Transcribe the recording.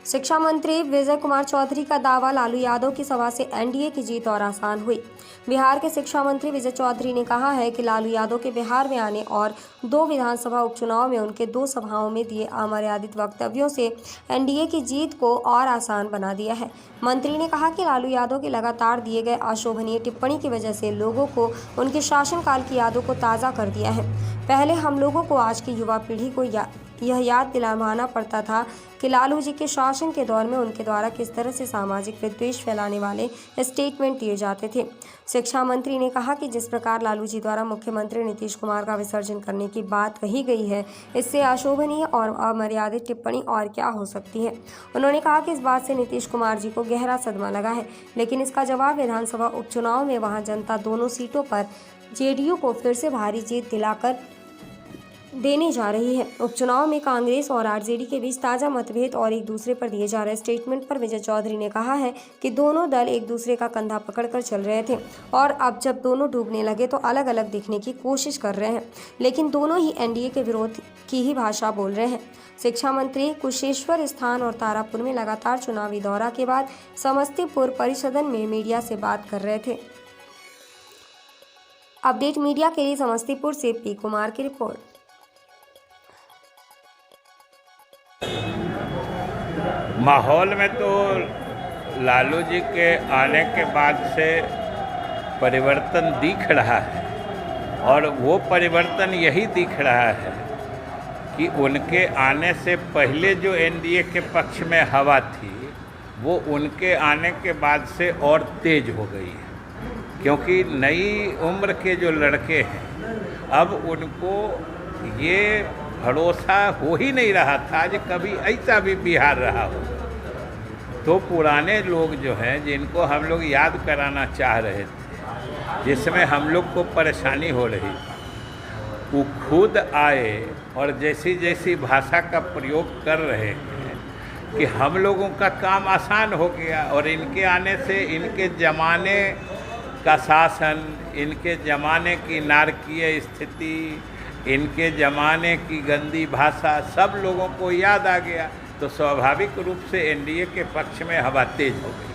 शिक्षा मंत्री विजय कुमार चौधरी का दावा, लालू यादव की सभा से एनडीए की जीत और आसान हुई। बिहार के शिक्षा मंत्री विजय चौधरी ने कहा है कि लालू यादव के बिहार में आने और 2 विधानसभा उपचुनाव में उनके 2 सभाओं में दिए अमर्यादित वक्तव्यों से एनडीए की जीत को और आसान बना दिया है। मंत्री ने कहा कि लालू यादव के लगातार दिए गए अशोभनीय टिप्पणी की वजह से लोगों को उनके शासनकाल की यादों को ताज़ा कर दिया है। पहले हम लोगों को, आज की युवा पीढ़ी को यह याद दिलाना पड़ता था कि लालू जी के शासन के दौर में उनके द्वारा किस तरह से सामाजिक विद्वेष फैलाने वाले स्टेटमेंट दिए जाते थे। शिक्षा मंत्री ने कहा कि जिस प्रकार लालू जी द्वारा मुख्यमंत्री नीतीश कुमार का विसर्जन करने की बात कही गई है, इससे अशोभनीय और अमर्यादित टिप्पणी और क्या हो सकती है। उन्होंने कहा कि इस बात से नीतीश कुमार जी को गहरा सदमा लगा है, लेकिन इसका जवाब विधानसभा उपचुनाव में वहां जनता दोनों सीटों पर जेडीयू को फिर से भारी जीत दिलाकर देने जा रही है। उपचुनाव में कांग्रेस और आरजेडी के बीच ताज़ा मतभेद और एक दूसरे पर दिए जा रहे स्टेटमेंट पर विजय चौधरी ने कहा है कि दोनों दल एक दूसरे का कंधा पकड़कर चल रहे थे और अब जब दोनों डूबने लगे तो अलग अलग दिखने की कोशिश कर रहे हैं, लेकिन दोनों ही एनडीए के विरोध की ही भाषा बोल रहे हैं। शिक्षा मंत्री कुशेश्वर स्थान और तारापुर में लगातार चुनावी दौरा के बाद समस्तीपुर परिसदन में मीडिया से बात कर रहे थे। अपडेट मीडिया के लिए समस्तीपुर से पी कुमार की रिपोर्ट। माहौल में तो लालू जी के आने के बाद से परिवर्तन दिख रहा है और वो परिवर्तन यही दिख रहा है कि उनके आने से पहले जो एनडीए के पक्ष में हवा थी वो उनके आने के बाद से और तेज हो गई है, क्योंकि नई उम्र के जो लड़के हैं अब उनको ये भरोसा हो ही नहीं रहा था कि कभी ऐसा भी बिहार रहा हो। तो पुराने लोग जो हैं जिनको हम लोग याद कराना चाह रहे थे, जिसमें हम लोग को परेशानी हो रही, वो खुद आए और जैसी जैसी भाषा का प्रयोग कर रहे हैं कि हम लोगों का काम आसान हो गया और इनके आने से इनके ज़माने का शासन, इनके ज़माने की नारकीय स्थिति, इनके ज़माने की गंदी भाषा सब लोगों को याद आ गया, तो स्वाभाविक रूप से एनडीए के पक्ष में हवा तेज हो गई।